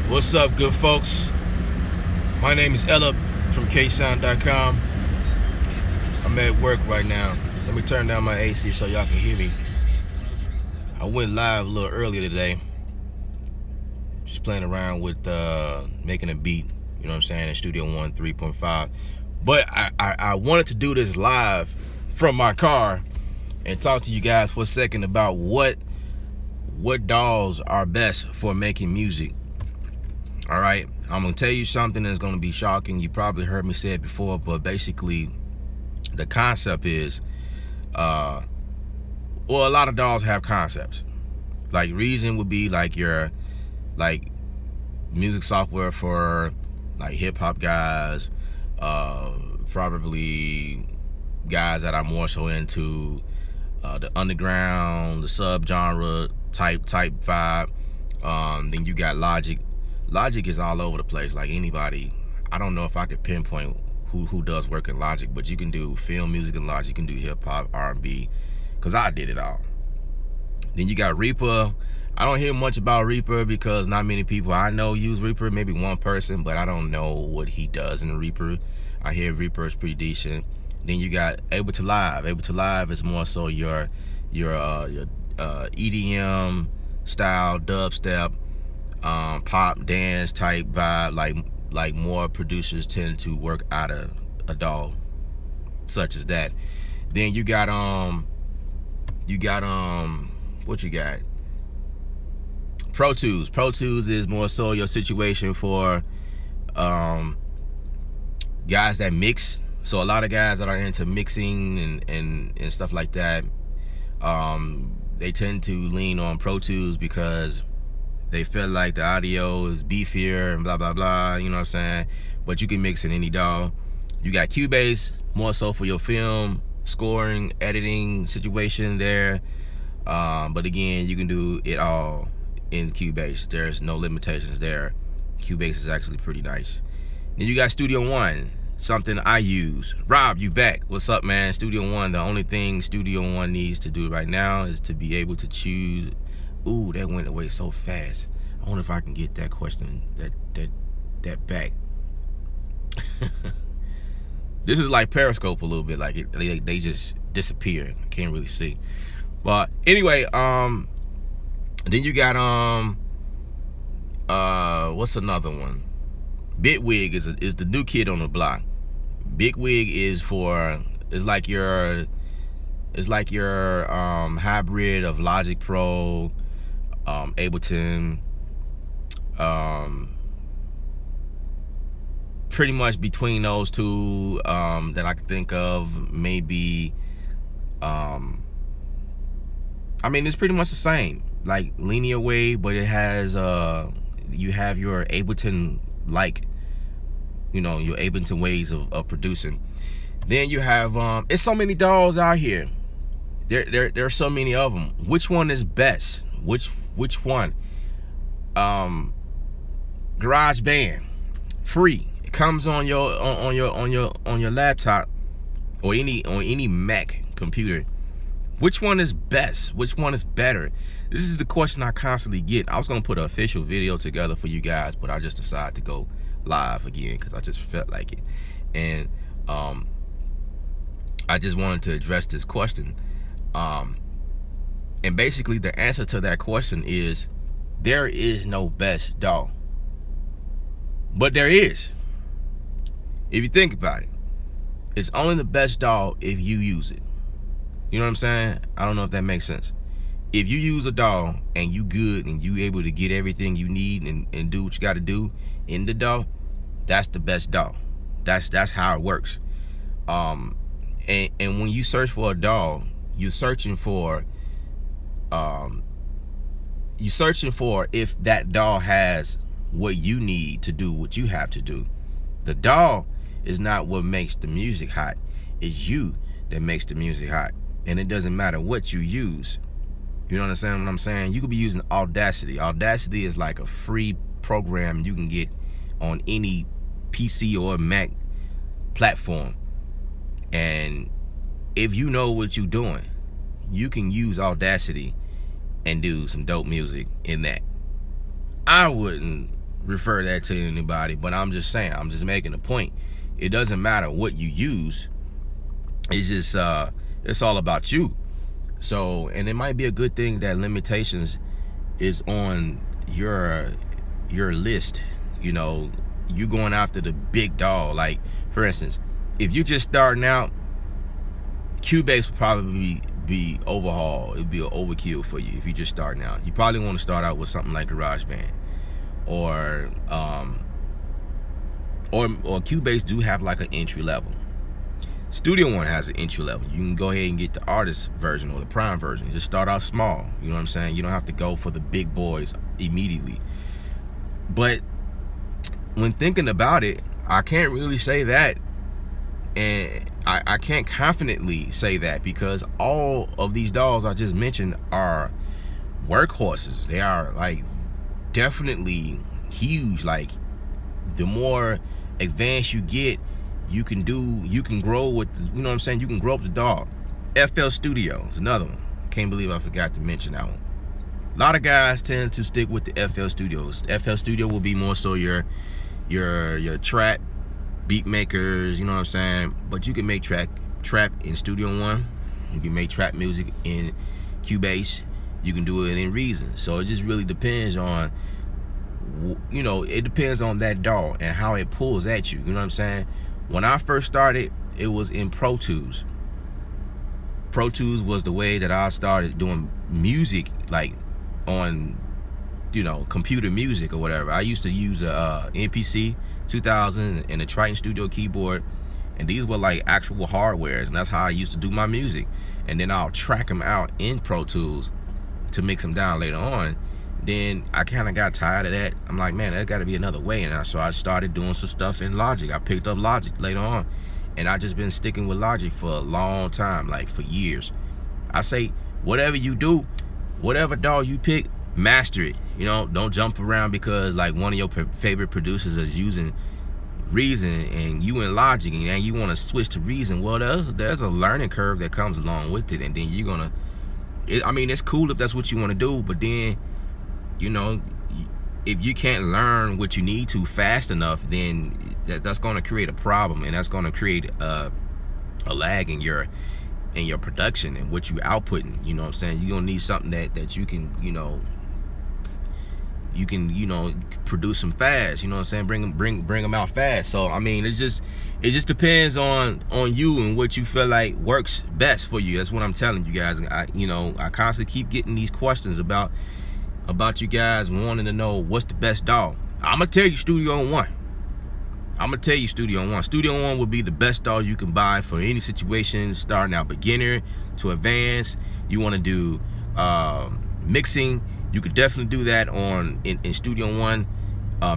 What's up, good folks? My name is Ella from ksound.com. I'm at work right now. Let me turn down my AC so y'all can hear me. I went live a little earlier today, just playing around with making a beat, you know what I'm saying, in Studio One 3.5. But I wanted to do this live from my car and talk to you guys for a second about what DAWs are best for making music. All right, I'm gonna tell you something that's gonna be shocking. You probably heard me say it before, but basically the concept is, well, a lot of DAWs have concepts. Like Reason would be like your music software for like hip hop guys, probably guys that are more so into the underground, the sub-genre type vibe. Then you got Logic. Logic is all over the place. Like anybody, I don't know if I could pinpoint who does work in Logic, but you can do film music in Logic, you can do hip hop, R&B, because I did it all. Then you got Reaper. I don't hear much about Reaper because not many people I know use Reaper, maybe one person, but I don't know what he does in Reaper. I hear Reaper is pretty decent. Then you got Ableton Live. Ableton Live is more so your EDM style, dubstep, pop dance type vibe. Like more producers tend to work out of a DAW such as that. Then you got what you got? Pro Tools. Pro Tools is more so your situation for guys that mix. So a lot of guys that are into mixing and stuff like that, they tend to lean on Pro Tools because they feel like the audio is beefier and blah blah blah, you know what I'm saying? But you can mix in any DAW. You got Cubase, more so for your film scoring, editing situation there. But again, you can do it all in Cubase. There's no limitations there. Cubase is actually pretty nice. Then you got Studio One, something I use. Rob, you back? What's up, man? Studio One. The only thing Studio One needs to do right now is to be able to choose. Ooh, that went away so fast. I wonder if I can get that question that back. This is like Periscope a little bit. Like they just disappear. I can't really see. But anyway, then you got what's another one? Bitwig is the new kid on the block. Bitwig is like your hybrid of Logic Pro, Ableton, pretty much between those two that I could think of. Maybe I mean, it's pretty much the same, like linear wave, but it has you have your Ableton, like, you know, your Ableton ways of producing. Then you have it's so many DAWs out here. There are so many of them. Which one is best? Which one? GarageBand, free. It comes on your laptop or any Mac computer. Which one is best? Which one is better? This is the question I constantly get. I was gonna put an official video together for you guys, but I just decided to go live again because I just felt like it. And I just wanted to address this question. And basically the answer to that question is there is no best DAW. But there is. If you think about it, it's only the best DAW if you use it. You know what I'm saying? I don't know if that makes sense. If you use a DAW and you good and you able to get everything you need and do what you got to do in the DAW, that's the best DAW. That's how it works. And when you search for a DAW, you're searching for if that DAW has what you need to do what you have to do. The DAW is not what makes the music hot. It's you that makes the music hot. And it doesn't matter what you use. You understand what I'm saying? You could be using Audacity. Audacity is like a free program you can get on any PC or Mac platform. And if you know what you're doing, you can use Audacity and do some dope music in that. I wouldn't refer that to anybody, but I'm just saying, I'm just making a point. It doesn't matter what you use. It's just it's all about you. So, and it might be a good thing that limitations is on your list. You know, you going after the big dog. Like, for instance, if you just starting out, Cubase would probably be overhaul. It'd be an overkill for you if you just starting out. You probably want to start out with something like GarageBand, or Cubase do have like an entry level. Studio One has an entry level. You can go ahead and get the artist version or the prime version. Just start out small. You know what I'm saying? You don't have to go for the big boys immediately. But when thinking about it, I can't really say that, and I can't confidently say that, because all of these DAWs I just mentioned are workhorses. They are like definitely huge. Like, the more advanced you get, you can grow with the, you know what I'm saying, you can grow up the DAW. FL Studio is another one. Can't believe I forgot to mention that one. A lot of guys tend to stick with the FL Studios. FL Studio will be more so your trap beat makers, you know what I'm saying? But you can make trap in Studio One. You can make trap music in Cubase. You can do it in Reason. So it just really depends on, you know, it depends on that DAW and how it pulls at you. You know what I'm saying? When I first started, it was in Pro Tools. Pro Tools was the way that I started doing music, like on, you know, computer music or whatever. I used to use a MPC 2000 and a Triton Studio keyboard, and these were like actual hardwares, and that's how I used to do my music. And then I'll track them out in Pro Tools to mix them down later on. Then I kind of got tired of that. I'm like, man, there's got to be another way. And so I started doing some stuff in Logic. I picked up Logic later on, and I just been sticking with Logic for a long time, like for years. I say, whatever you do, whatever DAW you pick, master it. You know, don't jump around because like one of your favorite producers is using Reason and you in Logic, and you want to switch to Reason. Well, there's a learning curve that comes along with it, and then you're gonna, I mean, it's cool if that's what you want to do, but then, you know, if you can't learn what you need to fast enough, then that's going to create a problem, and that's going to create a lag in your production and what you outputting. You know what I'm saying? You're gonna need something that you can, you know, produce them fast. You know what I'm saying? Bring them out fast. So I mean, it just depends on you and what you feel like works best for you. That's what I'm telling you guys. I constantly keep getting these questions about you guys wanting to know what's the best DAW. I'm gonna tell you Studio One. Studio One would be the best DAW you can buy for any situation, starting out beginner to advanced. You want to do mixing, you could definitely do that in Studio One.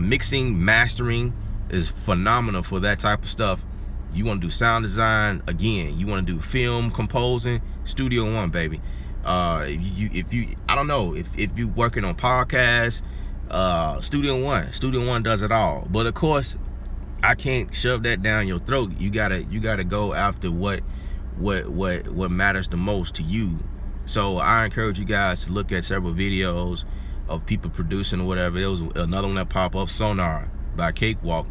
Mixing, mastering is phenomenal for that type of stuff. You want to do sound design, again, you want to do film composing, Studio One, baby. If you I don't know, if you're working on podcasts, Studio One does it all. But of course, I can't shove that down your throat. You gotta go after what matters the most to you. So I encourage you guys to look at several videos of people producing or whatever. There was another one that popped up, Sonar by Cakewalk,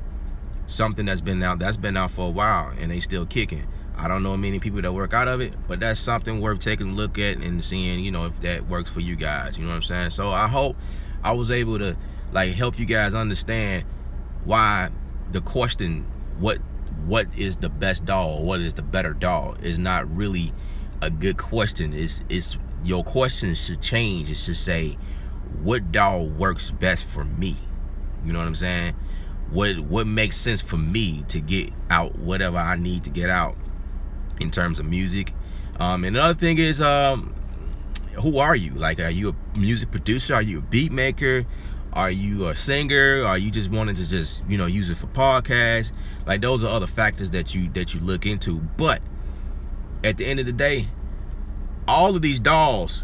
something that's been out for a while, and they still kicking. I don't know many people that work out of it, but that's something worth taking a look at and seeing, you know, if that works for you guys. You know what I'm saying? So I hope I was able to like help you guys understand why the question, what is the best DAW or what is the better DAW, is not really a good question. It's your question should change. It should say, what DAW works best for me? You know what I'm saying? What makes sense for me to get out whatever I need to get out in terms of music. And another thing is, who are you? Like, are you a music producer? Are you a beat maker? Are you a singer? Are you just wanting to just, you know, use it for podcasts? Like, those are other factors that you look into. But at the end of the day, all of these DAWs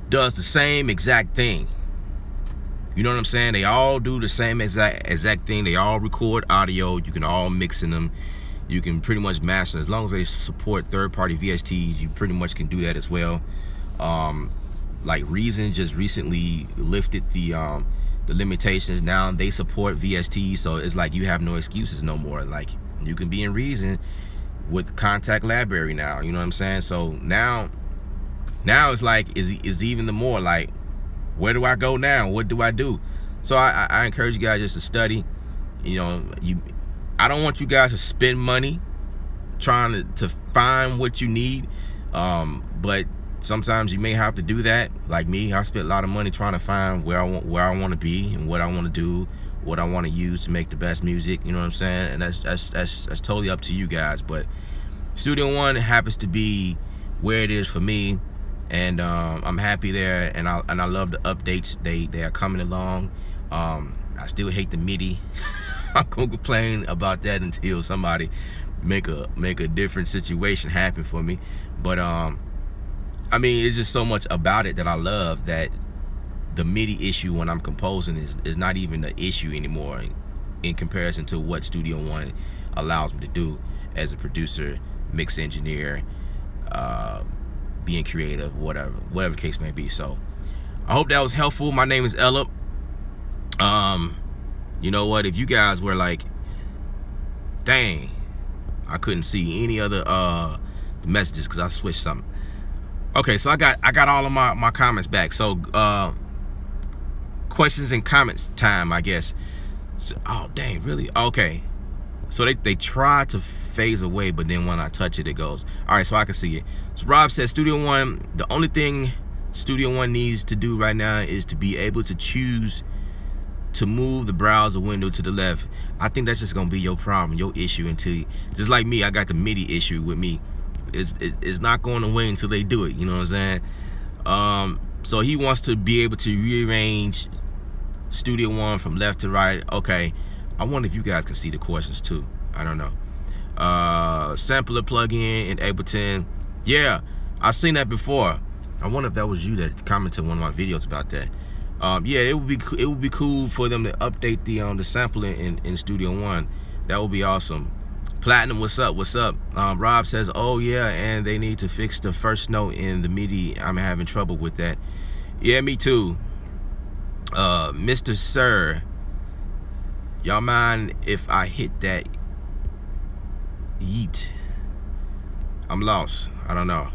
does the same exact thing. You know what I'm saying? They all do the same exact thing. They all record audio. You can all mix in them. You can pretty much master. As long as they support third-party VSTs, you pretty much can do that as well. Like Reason just recently lifted the the limitations. Now they support VST, so it's like you have no excuses no more. Like, you can be in Reason with Contact Library now, you know what I'm saying? So now it's like, is even the more like, where do I go now? What do I do? So I encourage you guys just to study. You know, I don't want you guys to spend money trying to find what you need, but sometimes you may have to do that. Like me, I spent a lot of money trying to find where I want to be and what I want to do, what I want to use to make the best music. You know what I'm saying? And that's totally up to you guys. But Studio One happens to be where it is for me, and I'm happy there. And I love the updates. They are coming along. I still hate the MIDI. I'm gonna complain about that until somebody make a different situation happen for me. But I mean, it's just so much about it that I love, that the MIDI issue when I'm composing is not even the issue anymore in comparison to what Studio One allows me to do as a producer, mix engineer, being creative, whatever the case may be. So I hope that was helpful. My name is Ella. You know what, if you guys were like, dang, I couldn't see any other messages because I switched something. Okay, so I got all of my comments back. So questions and comments time, I guess. So, oh dang, really? Okay. So they try to phase away, but then when I touch it, it goes. All right, so I can see it. So Rob says, Studio One, the only thing Studio One needs to do right now is to be able to choose to move the browser window to the left. I think that's just gonna be your problem, your issue, until just like me, I got the MIDI issue with me. It's not going away until they do it. You know what I'm saying? So he wants to be able to rearrange Studio One from left to right. Okay, I wonder if you guys can see the questions too. I don't know. Sampler plugin in Ableton. Yeah, I've seen that before. I wonder if that was you that commented on one of my videos about that. Yeah, it would be cool for them to update the sampling in Studio One. That would be awesome. Platinum, what's up? What's up? Rob says, oh yeah, and they need to fix the first note in the MIDI. I'm having trouble with that. Yeah, me too. Mr. Sir, y'all mind if I hit that yeet? I'm lost. I don't know.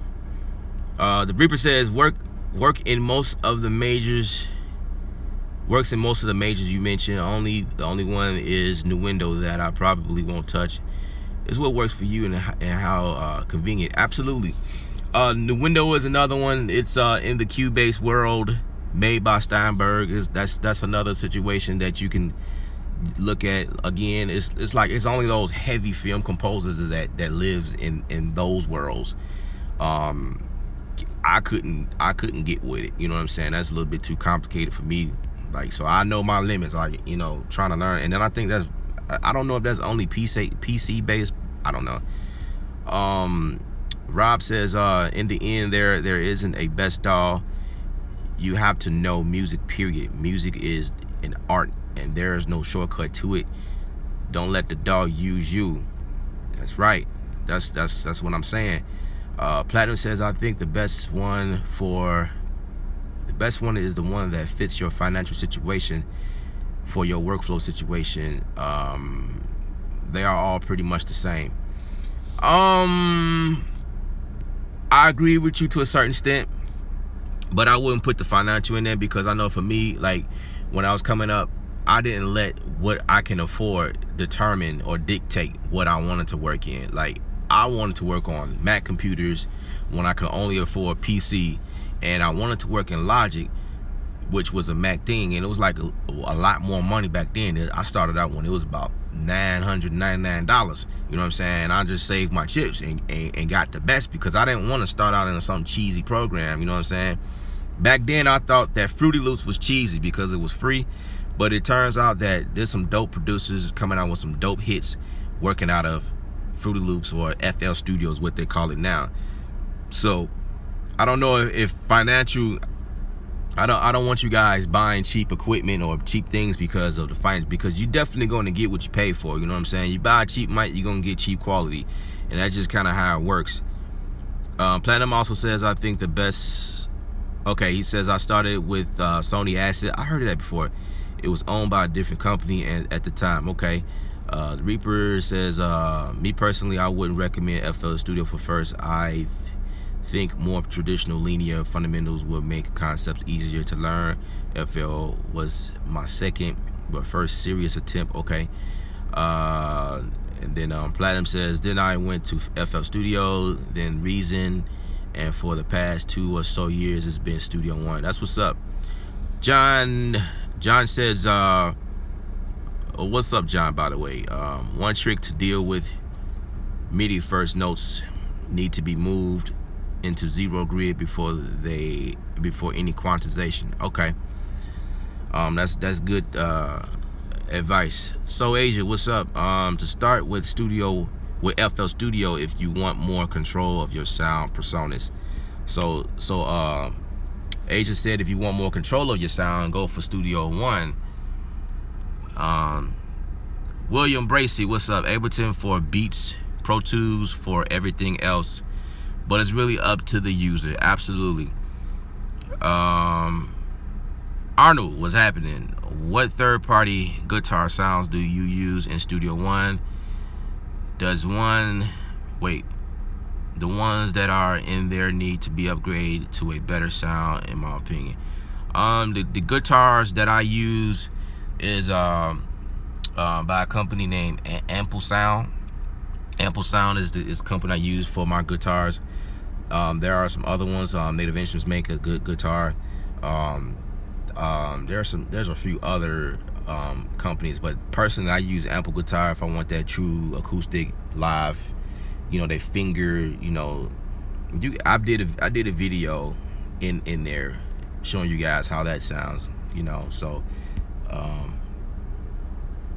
The Reaper says, work in most of the majors. Works in most of the majors you mentioned. The only one is New Window that I probably won't touch. It's what works for you and how convenient. Absolutely. New Window is another one. It's in the Cubase world, made by Steinberg. That's another situation that you can look at. Again, it's like it's only those heavy film composers that lives in those worlds. I couldn't get with it. You know what I'm saying? That's a little bit too complicated for me. Like, so I know my limits. Like, you know, trying to learn, and then I think I don't know if that's only PC based. I don't know. Rob says, in the end, there isn't a best DAW. You have to know music, period. Music is an art, and there is no shortcut to it. Don't let the DAW use you. That's right. That's what I'm saying. Platinum says, I think the best one is the one that fits your financial situation, for your workflow situation. They are all pretty much the same. I agree with you to a certain extent, but I wouldn't put the financial in there, because I know for me, like when I was coming up, I didn't let what I can afford determine or dictate what I wanted to work in. Like, I wanted to work on Mac computers when I could only afford PC, and I wanted to work in Logic, which was a Mac thing, and it was like a lot more money back then. I started out when it was about $999. You know what I'm saying? I just saved my chips and got the best, because I didn't want to start out in some cheesy program. You know what I'm saying? Back then, I thought that Fruity Loops was cheesy because it was free, but it turns out that there's some dope producers coming out with some dope hits working out of Fruity Loops, or FL Studios, what they call it now. So I don't know if financial, I don't want you guys buying cheap equipment or cheap things because of the finance, because you're definitely going to get what you pay for. You know what I'm saying? You buy a cheap mic, you're going to get cheap quality, and that's just kind of how it works. Platinum also says, I think the best, okay, he says, I started with Sony Acid. I heard of that before. It was owned by a different company at the time. Okay. The Reaper says, me personally, I wouldn't recommend FL Studio for first. I think more traditional linear fundamentals would make concepts easier to learn. FL was my second but first serious attempt. Okay. And then Platinum says, then I went to FL Studio, then Reason, and for the past 2 or so years it's been Studio One. That's what's up. John says, what's up, John, by the way? One trick to deal with MIDI first notes need to be moved into zero grid before any quantization. Okay. That's good advice. So Asia, what's up? To start with FL Studio if you want more control of your sound personas. So Asia said if you want more control of your sound, go for Studio One. William Bracey, what's up? Ableton for beats, Pro Tools for everything else, but it's really up to the user. Absolutely. Arnold, what's happening? What third-party guitar sounds do you use in Studio One? The ones that are in there need to be upgraded to a better sound, in my opinion. The guitars that I use is by a company named Ample Sound. Ample Sound is the company I use for my guitars. There are some other ones. Native Instruments make a good guitar. There's a few other companies, but personally I use Ample Guitar if I want that true acoustic live. They finger. I did a video in there showing you guys how that sounds. So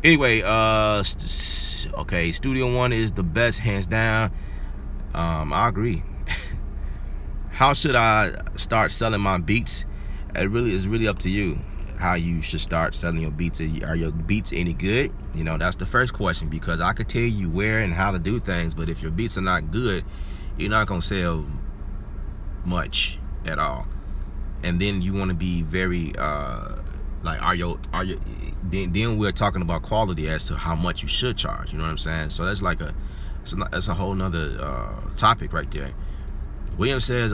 anyway, okay, Studio One is the best, hands down. I agree. How should I start selling my beats? It's really up to you how you should start selling your beats. Are your beats any good? That's the first question, because I could tell you where and how to do things, but if your beats are not good, you're not gonna sell much at all. And then you want to be very then we're talking about quality as to how much you should charge. You know what I'm saying? So that's that's a whole nother topic right there. William says,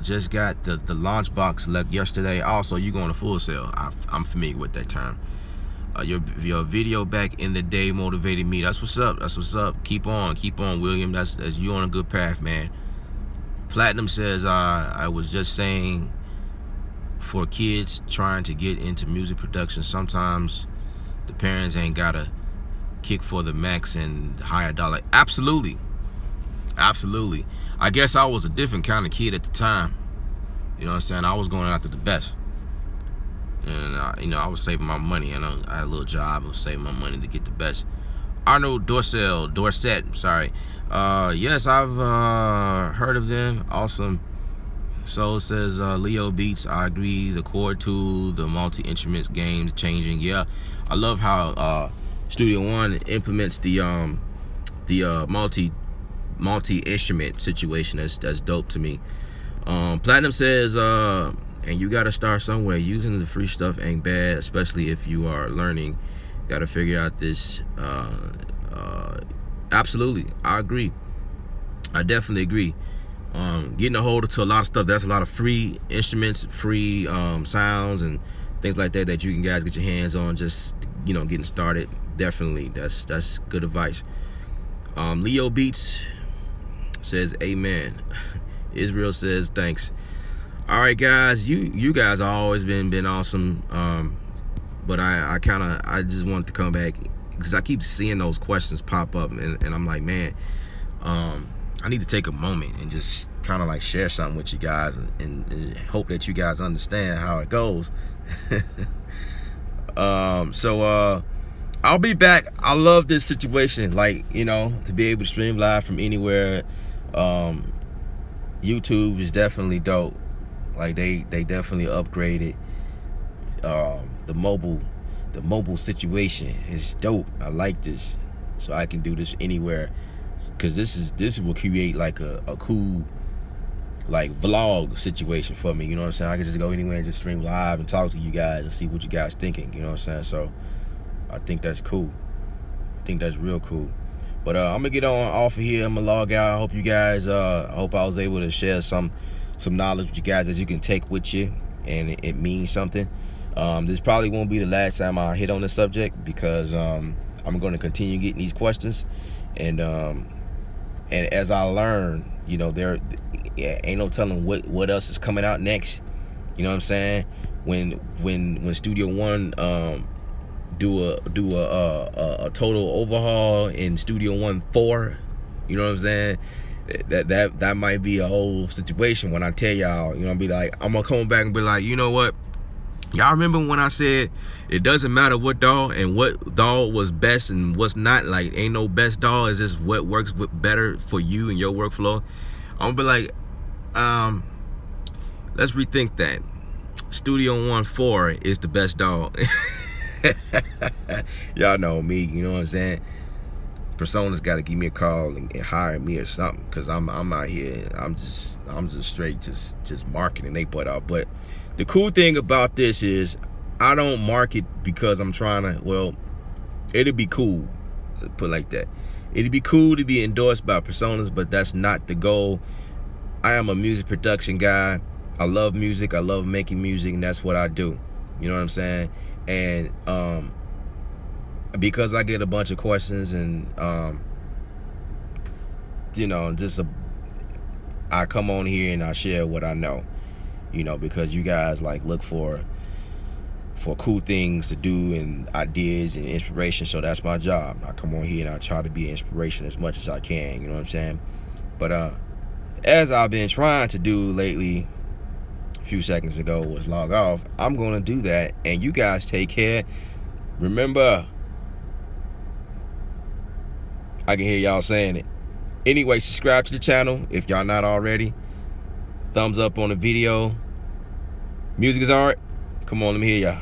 just got the launch box yesterday. Also, you going to Full Sail. I'm familiar with that term. Your video back in the day motivated me. That's what's up. That's what's up. Keep on, William. That's you on a good path, man. Platinum says, I was just saying, for kids trying to get into music production, sometimes the parents ain't gotta kick for the max and higher dollar. Absolutely. I guess I was a different kind of kid at the time. You know what I'm saying? I was going after the best. And I was saving my money, and I had a little job. I was saving my money to get the best. Arnold Dorset, sorry. Yes, I've heard of them. Awesome. So says Leo Beats, I agree. The chord tool, the multi-instruments games changing. Yeah, I love how Studio One implements the multi-instrument situation. That's dope to me. Platinum says, and you gotta start somewhere. Using the free stuff ain't bad, especially if you are learning. Gotta figure out this. Absolutely, I agree. I definitely agree. Getting a hold to a lot of stuff. That's a lot of free instruments, free sounds and things like that you can guys get your hands on. Just getting started. Definitely, that's good advice. Leo Beats says amen. Israel says thanks. All right, guys, you guys have always been awesome. But I just wanted to come back because I keep seeing those questions pop up, and I'm like, man, I need to take a moment and just kind of share something with you guys and hope that you guys understand how it goes. So I'll be back. I love this situation, to be able to stream live from anywhere. YouTube is definitely dope. They definitely upgraded the mobile situation is dope. I like this, so I can do this anywhere, because this will create a cool like vlog situation for me. You know what I'm saying? I can just go anywhere and just stream live and talk to you guys and see what you guys thinking. You know what I'm saying? So I think that's cool. I think that's real cool. But I'm gonna get on off of here. I'm gonna log out. I hope you guys. I hope I was able to share some knowledge with you guys that you can take with you, and it means something. This probably won't be the last time I hit on this subject, because I'm going to continue getting these questions, and as I learn, you know, there ain't no telling what else is coming out next. You know what I'm saying? When Studio One do a total overhaul in Studio One 4, you know what I'm saying? That might be a whole situation when I tell y'all, you know, I'll be like, I'm gonna come back and be like, you know what? Y'all remember when I said it doesn't matter what DAW and what DAW was best and what's not? Like, ain't no best DAW, is just what works better for you and your workflow. I'm gonna be like, let's rethink that. Studio One 4 is the best DAW. Y'all know me, you know what I'm saying? Persona's got to give me a call and hire me or something, because I'm out here, I'm just straight just marketing they butt out. But the cool thing about this is I don't market because I'm trying to, well, it'd be cool, put it like that. It'd be cool to be endorsed by Personas, but that's not the goal. I am a music production guy. I love music. I love making music, and that's what I do. You know what I'm saying? And because I get a bunch of questions, and you know, I come on here and I share what I know, you know, because you guys like look for cool things to do and ideas and inspiration. So that's my job. I come on here and I try to be an inspiration as much as I can, you know what I'm saying? But as I've been trying to do lately, a few seconds ago, was log off. I'm gonna do that, and you guys take care. Remember, I can hear y'all saying it. Anyway, subscribe to the channel if y'all not already. Thumbs up on the video. Music is art. Come on, let me hear y'all.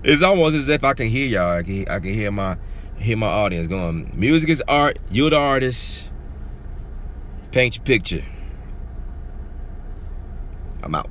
It's almost as if I can hear y'all. I can hear my audience going, music is art. You're the artist. Paint your picture. I'm out.